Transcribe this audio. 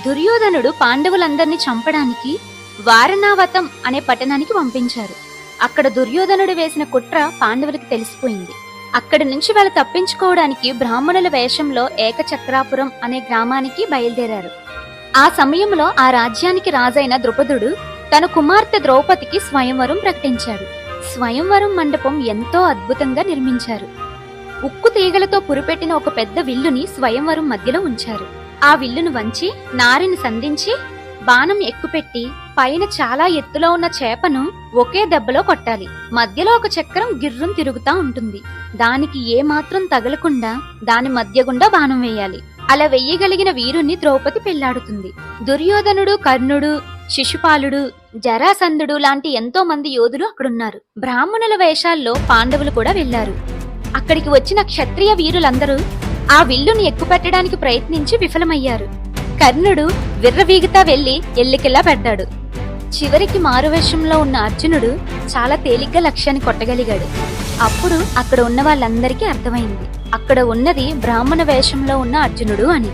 దుర్యోధనుడు పాండవులందర్నీ చంపడానికి వారణావతం అనే పట్టణానికి పంపించారు. అక్కడ దుర్యోధనుడు వేసిన కుట్ర పాండవులకు తెలిసిపోయింది. అక్కడి నుంచి వాళ్ళు తప్పించుకోవడానికి బ్రాహ్మణుల వేషంలో ఏకచక్రాపురం అనే గ్రామానికి బయలుదేరారు. ఆ సమయంలో ఆ రాజ్యానికి రాజైన ద్రుపదుడు తన కుమార్తె ద్రౌపదికి స్వయంవరం ప్రకటించాడు. స్వయంవరం మండపం ఎంతో అద్భుతంగా నిర్మించారు. ఉక్కు తీగలతో పురిపెట్టిన ఒక పెద్ద విల్లుని స్వయంవరం మధ్యలో ఉంచారు. ఆ విల్లును వంచి నారిని సంధించి బాణం ఎక్కుపెట్టి పైన చాలా ఎత్తులో ఉన్న చేపను ఒకే దెబ్బలో కొట్టాలి. మధ్యలో ఒక చక్రం గిర్రం తిరుగుతా ఉంటుంది. దానికి ఏ మాత్రం తగలకుండా దాని మధ్య గుండా బాణం వేయాలి. అలా వెయ్యగలిగిన వీరుణ్ణి ద్రౌపది పెళ్లాడుతుంది. దుర్యోధనుడు, కర్ణుడు, శిశుపాలుడు, జరాసంధుడు లాంటి ఎంతో మంది యోధులు అక్కడున్నారు. బ్రాహ్మణుల వేషాల్లో పాండవులు కూడా వెళ్లారు. అక్కడికి వచ్చిన క్షత్రియ వీరులందరూ ఆ విల్లుని ఎక్కుపెట్టడానికి ప్రయత్నించి విఫలమయ్యారు. కర్ణుడు విర్రవీగుతా వెళ్లి ఎల్లికెల్లా పడ్డాడు. చివరికి మారువేషంలో ఉన్న అర్జునుడు చాలా తేలిగ్గా లక్ష్యాన్ని కొట్టగలిగాడు. అప్పుడు అక్కడ ఉన్న వాళ్ళందరికీ అర్థమైంది, అక్కడ ఉన్నది బ్రాహ్మణ వేషంలో ఉన్న అర్జునుడు అని.